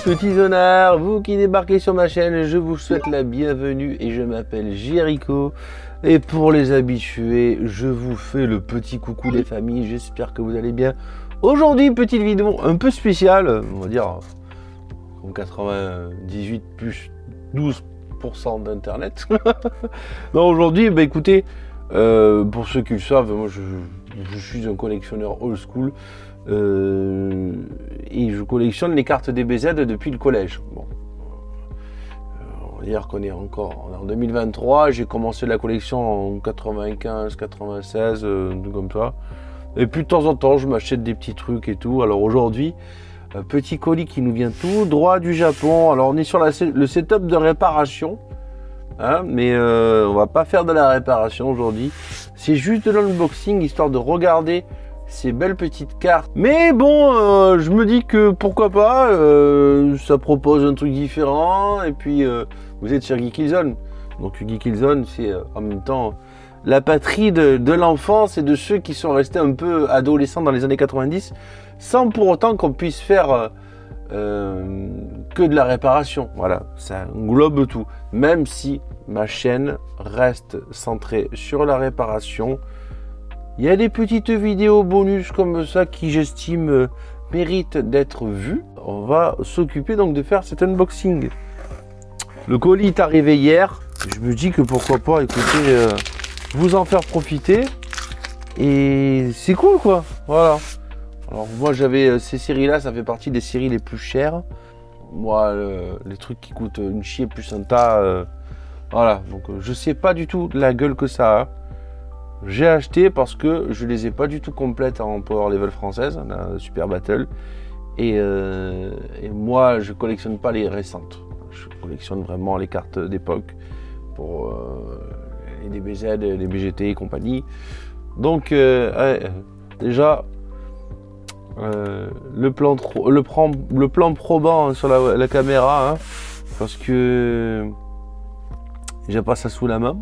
petits honnards, vous qui débarquez sur ma chaîne, je vous souhaite la bienvenue et je m'appelle Jericho. Et pour les habitués, je vous fais le petit coucou des familles, j'espère que vous allez bien. Aujourd'hui, petite vidéo un peu spéciale, on va dire en 98 plus 12% d'internet. Non, aujourd'hui, bah écoutez, pour ceux qui le savent, moi je suis un collectionneur old school. Et je collectionne les cartes DBZ depuis le collège. Bon. On va dire qu'on est encore en 2023. J'ai commencé la collection en 95, 96, comme ça. Et puis de temps en temps, je m'achète des petits trucs et tout. Alors aujourd'hui, un petit colis qui nous vient tout droit du Japon. Alors on est sur le setup de réparation. Hein, mais on va pas faire de la réparation aujourd'hui. C'est juste de l'unboxing, histoire de regarder ces belles petites cartes. Mais bon, je me dis que pourquoi pas, ça propose un truc différent. Et puis, vous êtes sur Geekizone. Donc Geekizone, c'est en même temps la patrie de l'enfance et de ceux qui sont restés un peu adolescents dans les années 90, sans pour autant qu'on puisse faire que de la réparation. Voilà, ça englobe tout. Même si ma chaîne reste centrée sur la réparation, il y a des petites vidéos bonus comme ça qui, j'estime, méritent d'être vues. On va s'occuper donc de faire cet unboxing. Le colis est arrivé hier. Je me dis que pourquoi pas, écoutez, vous en faire profiter. Et c'est cool, quoi. Voilà. Alors moi, j'avais ces séries-là, ça fait partie des séries les plus chères. Moi, les trucs qui coûtent une chier plus un tas. Voilà. Donc, je sais pas du tout la gueule que ça a. J'ai acheté parce que je les ai pas du tout complètes en Power Level française, la Super Battle. Et moi, je collectionne pas les récentes. Je collectionne vraiment les cartes d'époque pour les DBZ, les BGT et compagnie. Donc, déjà, le plan probant sur la caméra, hein, parce que j'ai pas ça sous la main.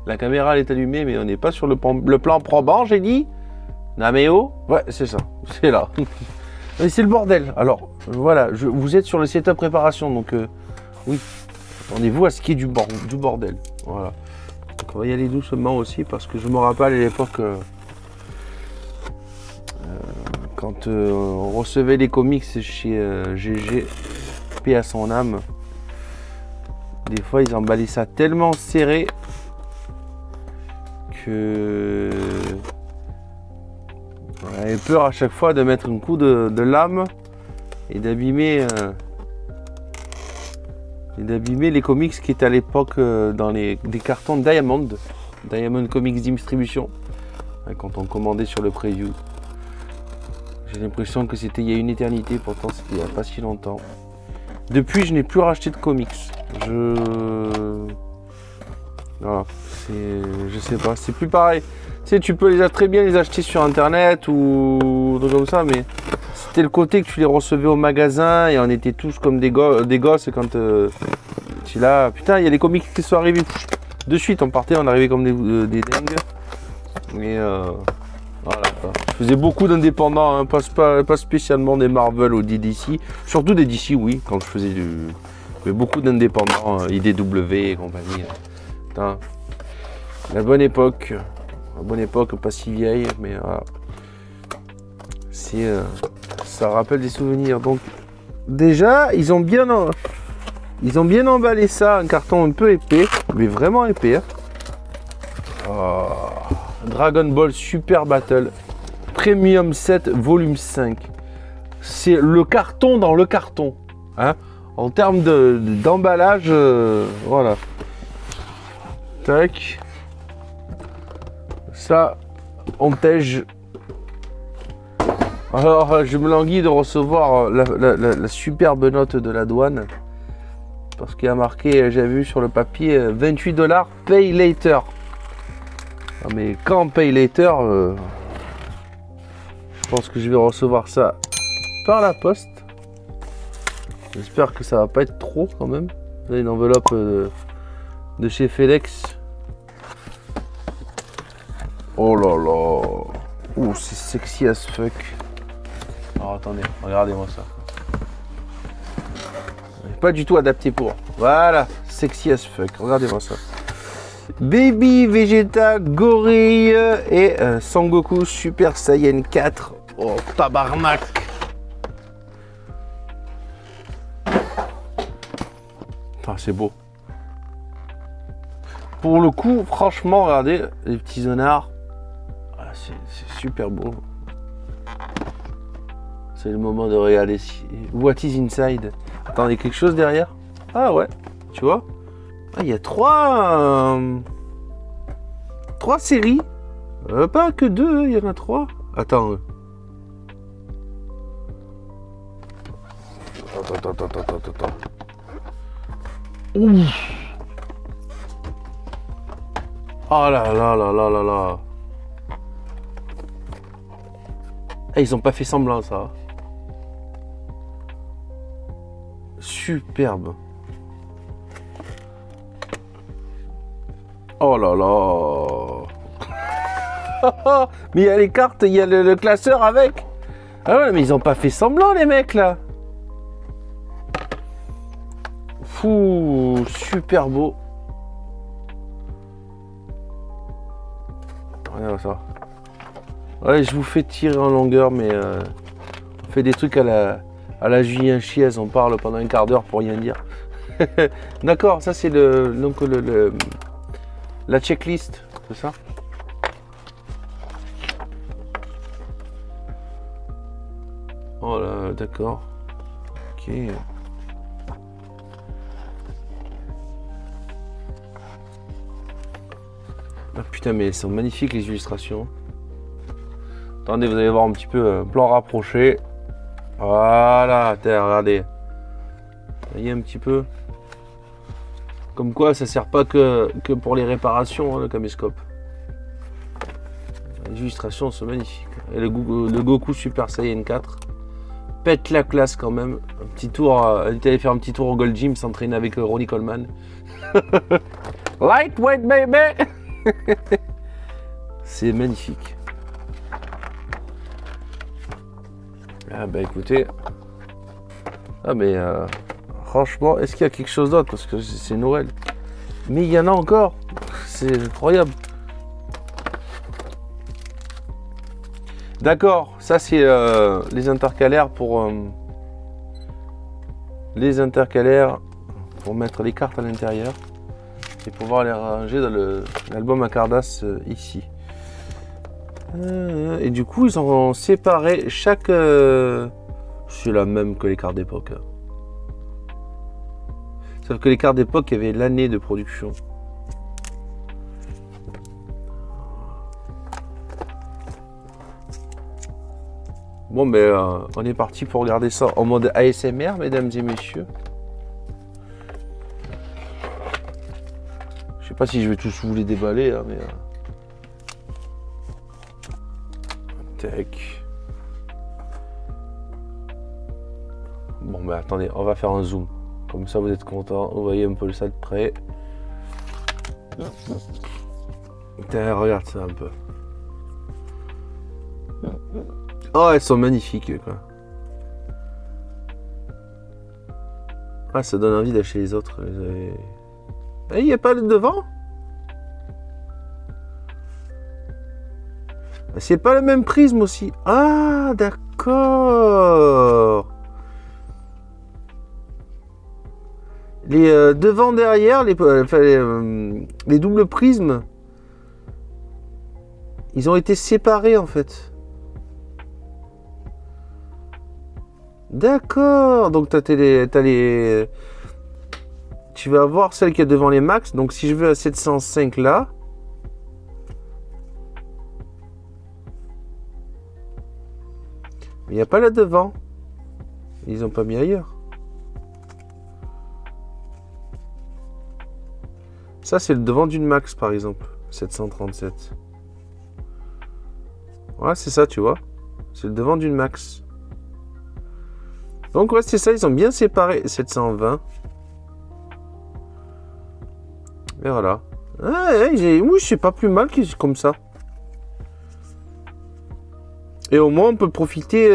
La caméra elle est allumée, mais on n'est pas sur le plan probant, j'ai dit. Nameo. Ouais, c'est ça. C'est là. Mais c'est le bordel. Alors, voilà, vous êtes sur le setup préparation, donc oui. Attendez-vous à ce qu'il y ait du bordel. Voilà. Donc on va y aller doucement aussi, parce que je me rappelle à l'époque, quand on recevait les comics chez GG, paix à son âme. Des fois, ils emballaient ça tellement serré que on avait peur à chaque fois de mettre un coup de lame et d'abîmer les comics qui étaient à l'époque dans des cartons Diamond Comics Distribution, quand on commandait sur le preview. J'ai l'impression que c'était il y a une éternité, pourtant c'était il n'y a pas si longtemps. Depuis, je n'ai plus racheté de comics. Voilà, je sais pas, c'est plus pareil. Tu sais, tu peux très bien les acheter sur internet ou comme ça, mais c'était le côté que tu les recevais au magasin et on était tous comme des gosses quand tu là, putain, il y a les comics qui sont arrivés. De suite, on arrivait comme des dingues. Mais voilà, je faisais beaucoup d'indépendants, hein, pas spécialement des Marvel ou des DC. Surtout des DC, oui, quand je faisais beaucoup d'indépendants, IDW et compagnie. Putain, la bonne époque, pas si vieille, mais voilà. Ça rappelle des souvenirs. Donc déjà, ils ont bien emballé ça, un carton un peu épais, mais vraiment épais. Hein. Oh. Dragon Ball Super Battle Premium 7 volume 5. C'est le carton dans le carton, hein, en termes d'emballage. Voilà. Tac. Ça, on tège. Alors, je me languis de recevoir la superbe note de la douane. Parce qu'il y a marqué, j'avais vu sur le papier, 28 $, pay later. Ah, mais quand pay later, je pense que je vais recevoir ça par la poste. J'espère que ça va pas être trop quand même. Là, une enveloppe de chez FedEx. Oh là là. Oh, c'est sexy as fuck. Alors attendez, regardez-moi ça. pas du tout adapté pour. Voilà, sexy as fuck. Regardez-moi ça. Baby Vegeta, Gorille et Sangoku Super Saiyan 4. Oh, tabarnak. Putain, c'est beau. Pour le coup, franchement, regardez, les petits zonards. Ah, c'est super beau. C'est le moment de regarder What is inside. Attendez, quelque chose derrière? Ah ouais, tu vois? Ah, il y a trois séries. Pas que deux, il y en a trois. Attends. Attends. Ouf. Oh là là là là là là. Ah, ils ont pas fait semblant ça. Superbe. Oh là là. Mais il y a les cartes, il y a le classeur avec. Ah ouais, mais ils ont pas fait semblant les mecs là. Fou, super beau. Regarde ça. Ouais, je vous fais tirer en longueur, mais on fait des trucs à la Julien Chiez, on parle pendant un quart d'heure pour rien dire. D'accord, ça c'est la checklist, c'est ça? Oh là, d'accord. Ok. Ah putain, mais elles sont magnifiques les illustrations. Attendez, vous allez voir un petit peu plan rapproché. Voilà, regardez. Vous voyez un petit peu. Comme quoi, ça sert pas que pour les réparations, hein, le caméscope. Les illustrations sont magnifiques. Et le Goku Super Saiyan 4 pète la classe quand même. Un petit tour, il est allé faire un petit tour au Gold Gym, s'entraîner avec Ronnie Coleman. Lightweight baby. C'est magnifique. Ah bah écoutez. Ah mais franchement, est-ce qu'il y a quelque chose d'autre? Parce que c'est Noël. Mais il y en a encore. C'est incroyable. D'accord, ça c'est les intercalaires pour mettre les cartes à l'intérieur et pouvoir les ranger dans l'album à Cardass ici. Et du coup, ils ont séparé chaque... c'est la même que les cartes d'époque. Sauf que les cartes d'époque, il y avait l'année de production. Bon, ben, on est parti pour regarder ça en mode ASMR, mesdames et messieurs. Je sais pas si je vais tous vous les déballer, hein, mais... Tac. Bon, ben attendez, on va faire un zoom. Comme ça, vous êtes contents. Vous voyez un peu ça de près. Putain, regarde ça un peu. Oh, elles sont magnifiques, quoi. Ah, ça donne envie d'acheter les autres. Eh, il n'y a pas le devant? C'est pas le même prisme aussi. Ah, d'accord. Les devant, derrière, les doubles prismes, ils ont été séparés en fait. D'accord. Donc tu vas avoir celle qui est devant les max. Donc si je veux à 705 là. Mais il n'y a pas là devant. Ils n'ont pas mis ailleurs. Ça, c'est le devant d'une max, par exemple. 737. Ouais, c'est ça, tu vois. C'est le devant d'une max. Donc, ouais, c'est ça. Ils ont bien séparé 720. Et voilà. Oui, c'est pas plus mal comme ça. Et au moins, on peut profiter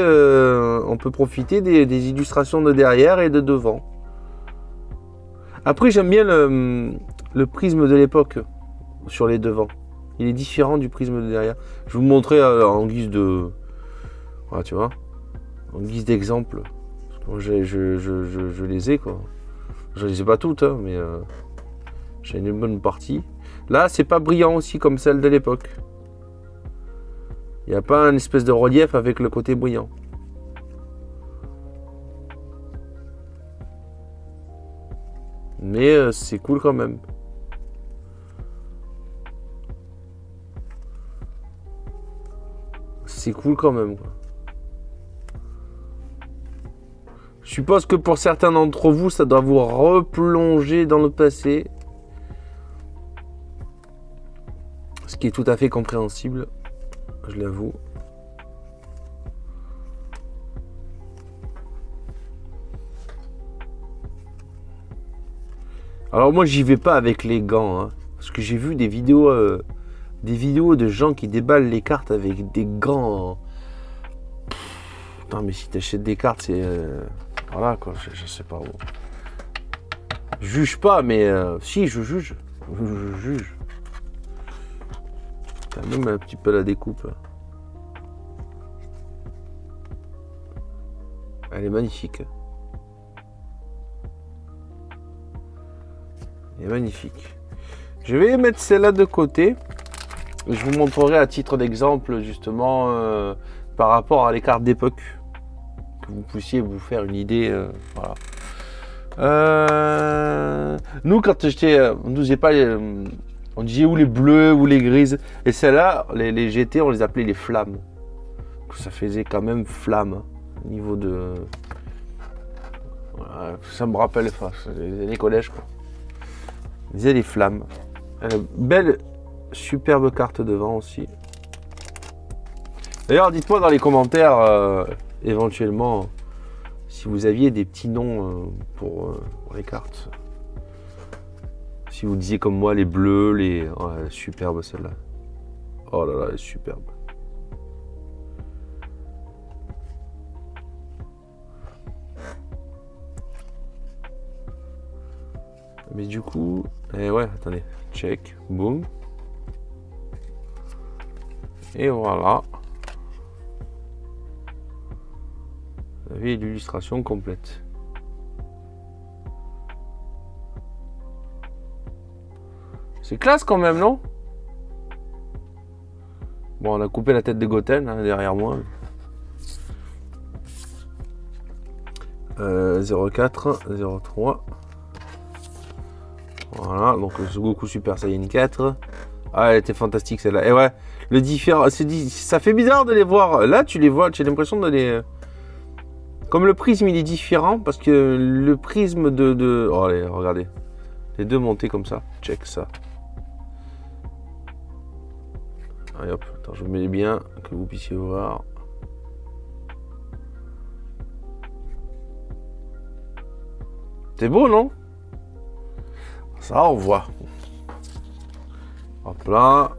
des illustrations de derrière et de devant. Après, j'aime bien le prisme de l'époque sur les devants. Il est différent du prisme de derrière. Je vais vous montrer en guise de... Voilà, tu vois. En guise d'exemple. Je les ai, quoi. Je les ai pas toutes, hein, mais j'ai une bonne partie. Là, c'est pas brillant aussi comme celle de l'époque. Il n'y a pas un espèce de relief avec le côté brillant. Mais c'est cool quand même. C'est cool quand même, quoi. Je suppose que pour certains d'entre vous, ça doit vous replonger dans le passé. Ce qui est tout à fait compréhensible, je l'avoue. Alors moi, j'y vais pas avec les gants, hein, parce que j'ai vu des vidéos de gens qui déballent les cartes avec des gants. Putain, mais si t'achètes des cartes, c'est... voilà, quoi, je sais pas où. Je juge pas, mais... si, je juge. Je juge. T'as même un petit peu la découpe. Elle est magnifique. Elle est magnifique. Je vais mettre celle-là de côté. Je vous montrerai à titre d'exemple, justement, par rapport à les cartes d'époque. Que vous puissiez vous faire une idée. Voilà. Nous, quand j'étais... on ne disait pas... on disait ou les bleus ou les grises. Et celles-là, les GT, on les appelait les flammes. Ça faisait quand même flamme. Hein, au niveau de... Voilà, ça me rappelle les collèges, quoi. On disait les flammes. Belle, superbe carte devant aussi. D'ailleurs, dites-moi dans les commentaires, éventuellement, si vous aviez des petits noms pour les cartes. Si vous disiez comme moi les bleus, les... Oh, elle est superbe celle-là. Oh là là, elle est superbe. Mais du coup... ouais, attendez. Check. Boum. Et voilà. Vous avez l'illustration complète. C'est classe quand même, non? Bon, on a coupé la tête de Goten hein, derrière moi. 04, 03. Voilà, donc le Goku Super Saiyan 4. Ah, elle était fantastique celle-là. Et ouais, le différent, ça fait bizarre de les voir. Là, tu les vois, tu as l'impression de les... Comme le prisme, il est différent parce que le prisme de... Oh, allez, regardez. Les deux montés comme ça. Check ça. Allez hop, attends, je mets bien que vous puissiez voir. C'est beau, non? Ça, on voit. Hop là.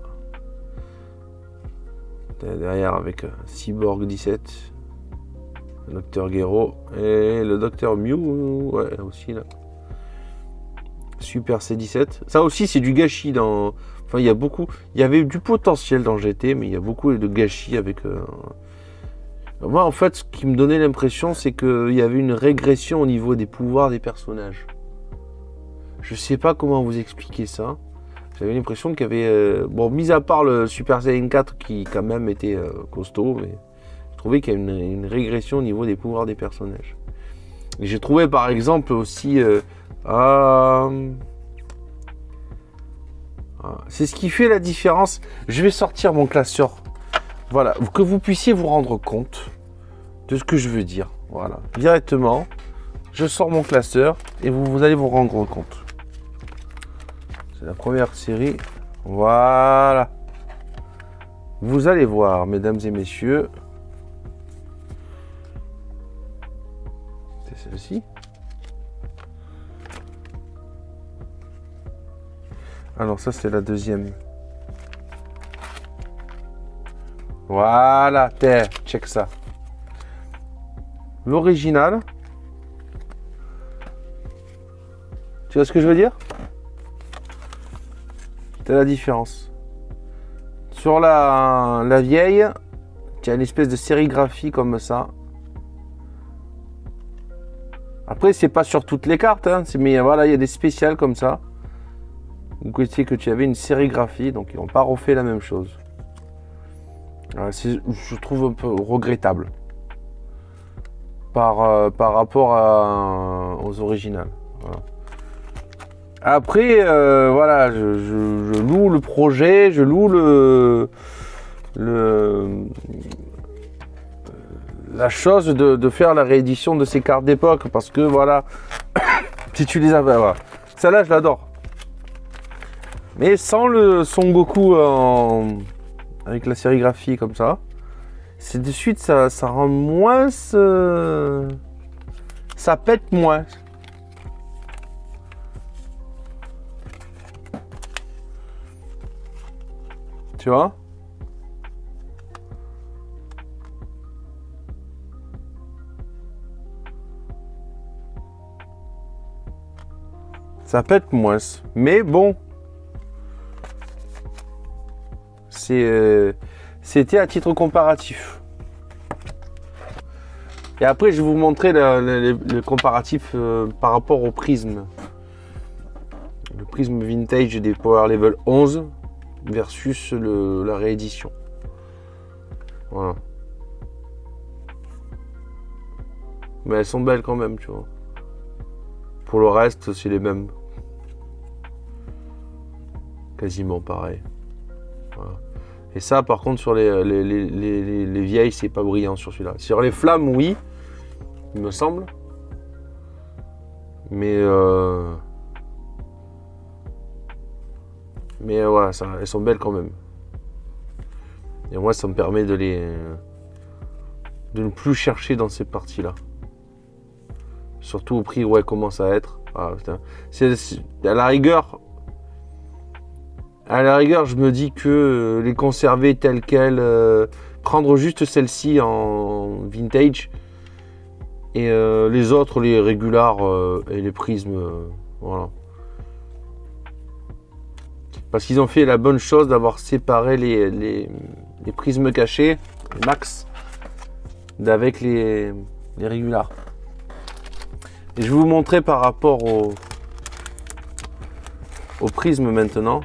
Derrière avec Cyborg 17. Le Docteur Gero. Et le Docteur Mew. Ouais, aussi là. Super C17. Ça aussi, c'est du gâchis dans... Enfin, il y a beaucoup... Il y avait du potentiel dans GT, mais il y a beaucoup de gâchis avec... Moi, en fait, ce qui me donnait l'impression, c'est qu'il y avait une régression au niveau des pouvoirs des personnages. Je sais pas comment vous expliquer ça. J'avais l'impression qu'il y avait... bon, mis à part le Super Saiyan 4 qui quand même était costaud, mais je trouvais qu'il y a une régression au niveau des pouvoirs des personnages. Et j'ai trouvé par exemple aussi... c'est ce qui fait la différence. Je vais sortir mon classeur. Voilà, que vous puissiez vous rendre compte de ce que je veux dire. Voilà, directement, je sors mon classeur et vous allez vous rendre compte. C'est la première série. Voilà. Vous allez voir, mesdames et messieurs. C'est celle-ci. Alors ça, c'est la deuxième. Voilà, check ça. L'original. Tu vois ce que je veux dire? C'est la différence. Sur la vieille, tu as une espèce de sérigraphie comme ça. Après, c'est pas sur toutes les cartes, hein, mais voilà, il y a des spéciales comme ça. Vous voyez que tu avais une sérigraphie, donc ils n'ont pas refait la même chose. Je trouve un peu regrettable par rapport aux originales. Voilà. Après, voilà, je loue le projet, je loue la chose de faire la réédition de ces cartes d'époque, parce que voilà, si tu les avais, voilà. Celle-là, je l'adore. Mais sans le Son Goku avec la sérigraphie comme ça, c'est de suite, ça rend moins... ça pète moins. Tu vois? Ça pète moins. Mais bon. C'était à titre comparatif. Et après, je vais vous montrer le comparatif par rapport au prisme. Le prisme vintage des Power Level 11 versus la réédition. Voilà. Mais elles sont belles quand même, tu vois. Pour le reste, c'est les mêmes. Quasiment pareil. Voilà. Et ça, par contre, sur les vieilles, c'est pas brillant sur celui-là. Sur les flammes, oui, il me semble. Mais voilà, elles sont belles quand même. Et moi, ça me permet de ne plus chercher dans ces parties-là. Surtout au prix où elles commencent à être. Ah, putain. À la rigueur, je me dis que les conserver telles quelles, prendre juste celle-ci en vintage et les autres, les régulars et les prismes, voilà. Parce qu'ils ont fait la bonne chose d'avoir séparé les prismes cachés, max, d'avec les régulars. Et je vais vous montrer par rapport au prisme maintenant.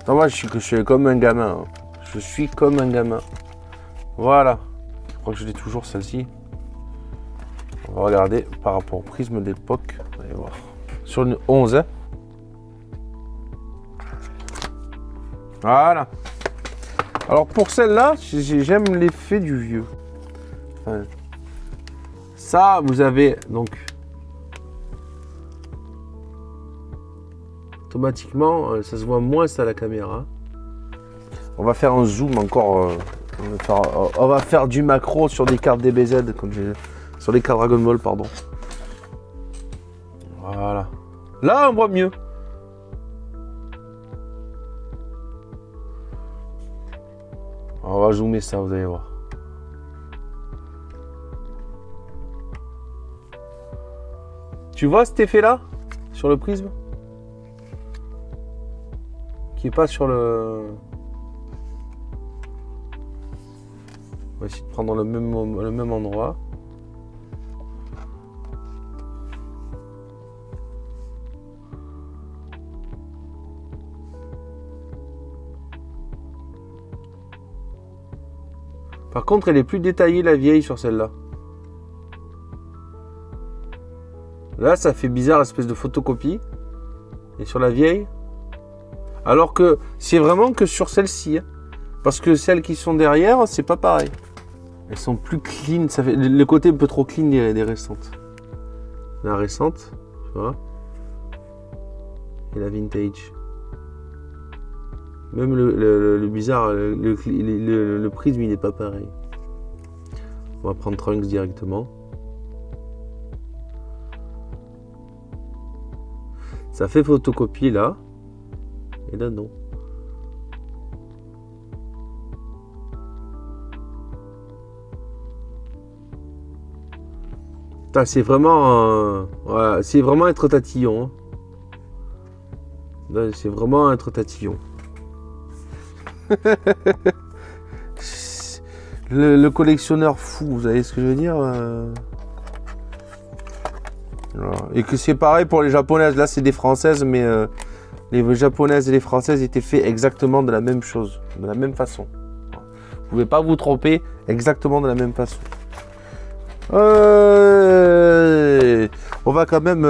Non, moi, je suis comme un gamin. Hein. Je suis comme un gamin. Voilà. Je crois que je l'ai toujours celle-ci. On va regarder par rapport au prisme d'époque. Allez voir. Sur une 11. Hein. Voilà. Alors pour celle-là, j'aime l'effet du vieux. Enfin, ça, vous avez donc automatiquement, ça se voit moins à la caméra. On va faire un zoom encore. On va faire du macro sur des cartes DBZ, comme sur les cartes Dragon Ball, pardon. Voilà. Là, on voit mieux. On va zoomer ça, vous allez voir. Tu vois cet effet-là sur le prisme? Qui est pas sur le... On va essayer de prendre le même endroit. Par contre, elle est plus détaillée, la vieille, sur celle-là. Là, ça fait bizarre, espèce de photocopie. Et sur la vieille... Alors que c'est vraiment que sur celle-ci. Hein. Parce que celles qui sont derrière, c'est pas pareil. Elles sont plus clean. Ça fait le côté un peu trop clean des récentes. La récente, tu vois. Et la vintage. Même le bizarre, le prisme, il n'est pas pareil. On va prendre Trunks directement. Ça fait photocopie là. Et là, non. C'est vraiment, voilà, c'est vraiment être tatillon. Hein. C'est vraiment être tatillon. le collectionneur fou, vous savez ce que je veux dire voilà. Et que c'est pareil pour les japonaises. Là, c'est des françaises, mais les japonaises et les françaises étaient faits exactement de la même chose, de la même façon. Vous pouvez pas vous tromper, exactement de la même façon. On va quand même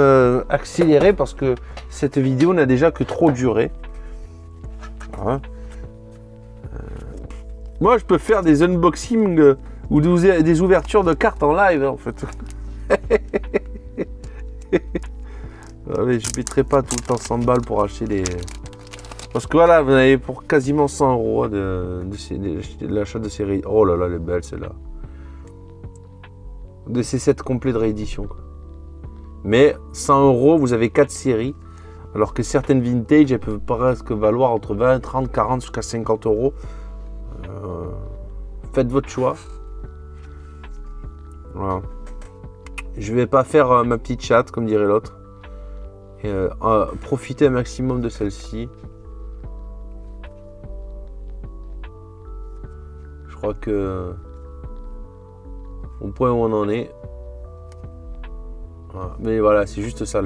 accélérer parce que cette vidéo n'a déjà que trop duré. Hein. Moi, je peux faire des unboxings ou des ouvertures de cartes en live, en fait. Mais je ne mettrai pas tout le temps 100 balles pour acheter des... Parce que voilà, vous en avez pour quasiment 100 € de l'achat de série. Oh là là, elle est belle celle-là. De ces sets complets de réédition. Quoi. Mais 100 €, vous avez 4 séries. Alors que certaines vintage, elles peuvent presque valoir entre 20, 30, 40 jusqu'à 50 €. Faites votre choix. Voilà. Je vais pas faire ma petite chatte, comme dirait l'autre. Profitez un maximum de celle-ci. Je crois que... au point où on en est. Voilà. Mais voilà, c'est juste ça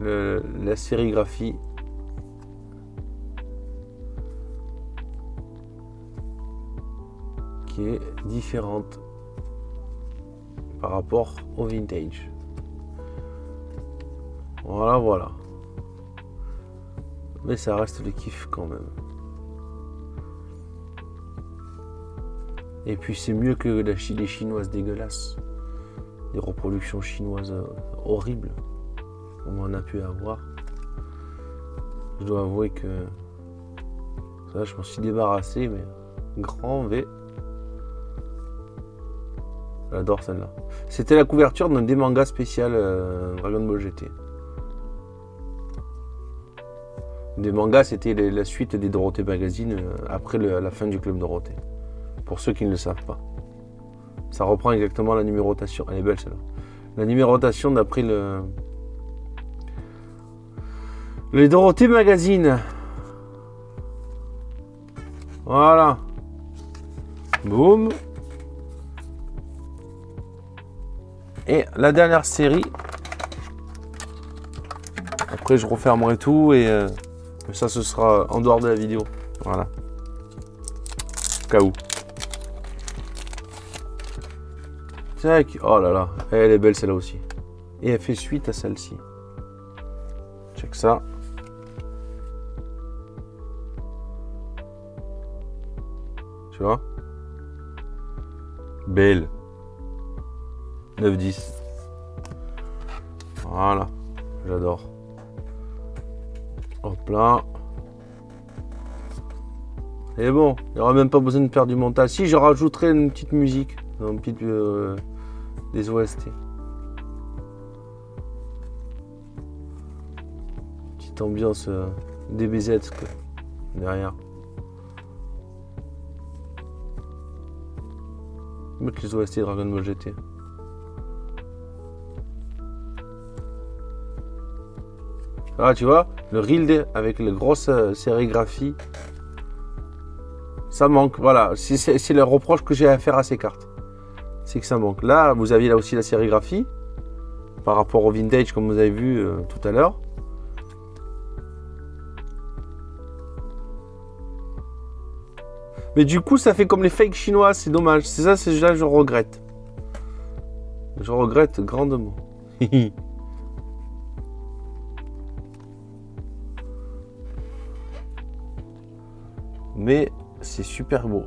la sérigraphie. Qui est différente par rapport au vintage. Voilà, voilà. Mais ça reste le kiff quand même. Et puis c'est mieux que les chinoises dégueulasses. Des reproductions chinoises horribles. Comme on a pu avoir. Je dois avouer que ça, je m'en suis débarrassé, mais grand V. J'adore celle-là. C'était la couverture d'un des mangas spécial Dragon Ball GT. Des mangas, c'était la suite des Dorothée Magazine après la fin du Club Dorothée. Pour ceux qui ne le savent pas. Ça reprend exactement la numérotation. Elle est belle celle-là. La numérotation d'après les Dorothée Magazine. Voilà. Boum. Et la dernière série. Après, je refermerai tout et ça, ce sera en dehors de la vidéo. Voilà. Au cas où. Tac. Oh là là. Elle est belle celle-là aussi. Et elle fait suite à celle-ci. Check ça. Tu vois? Belle. 9-10. Voilà. J'adore. Hop là. Et bon, il n'y aura même pas besoin de faire du montage. Si, je rajouterai une petite musique. Une petite, des OST. Petite ambiance DBZ quoi, derrière. Mettre les OST Dragon Ball GT. Ah, tu vois, le reel avec la grosse sérigraphie, ça manque. Voilà, c'est le reproche que j'ai à faire à ces cartes. C'est que ça manque. Là, vous aviez là aussi la sérigraphie par rapport au vintage, comme vous avez vu tout à l'heure. Mais du coup, ça fait comme les fakes chinois, c'est dommage. C'est ça, c'est là je regrette. Je regrette grandement. Mais c'est super beau.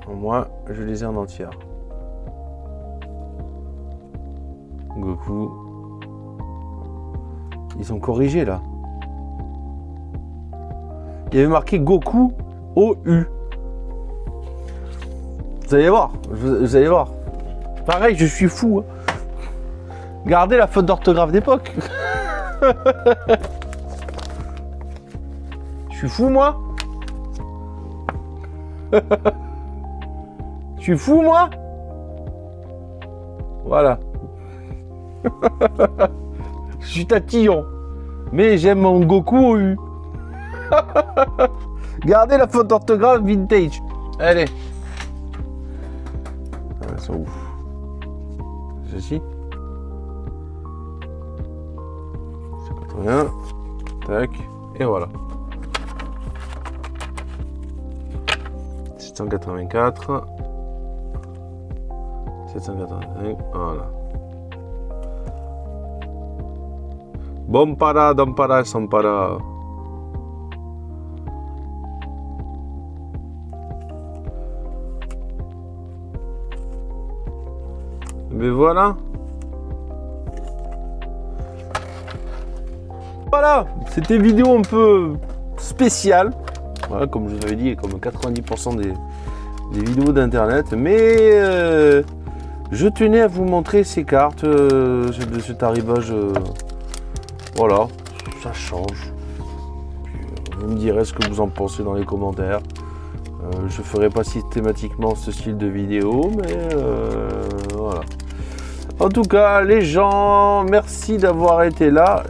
Moi, je les ai en entière. Goku. Ils sont corrigés là. Il y avait marqué Goku OU. Vous allez voir. Vous allez voir. Pareil, je suis fou. Hein. Gardez la faute d'orthographe d'époque. Je suis fou moi. Je suis fou, moi? Voilà. Je suis tatillon. Mais j'aime mon Goku au U. Gardez la faute d'orthographe vintage. Allez. Ah, elles sont ouf. Ceci. 181. Tac. Et voilà. 784. 785. Voilà. Bon para, don para, son para. Mais voilà. Voilà, c'était une vidéo un peu spéciale. Voilà, comme je vous avais dit, comme 90% des vidéos d'internet. Mais je tenais à vous montrer ces cartes de cet arrivage. Voilà, ça change. Puis, vous me direz ce que vous en pensez dans les commentaires. Je ferai pas systématiquement ce style de vidéo, mais voilà. En tout cas, les gens, merci d'avoir été là,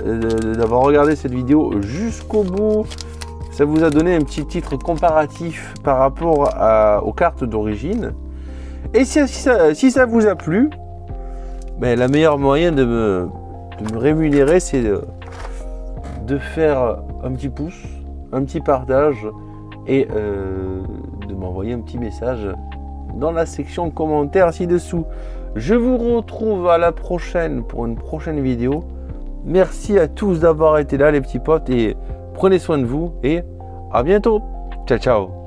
d'avoir regardé cette vidéo jusqu'au bout. Ça vous a donné un petit titre comparatif par rapport aux cartes d'origine. Et si ça vous a plu, ben, la meilleure moyen de me rémunérer, c'est de faire un petit pouce, un petit partage et de m'envoyer un petit message dans la section commentaires ci-dessous. Je vous retrouve à la prochaine pour une prochaine vidéo. Merci à tous d'avoir été là les petits potes et prenez soin de vous et à bientôt. Ciao ciao.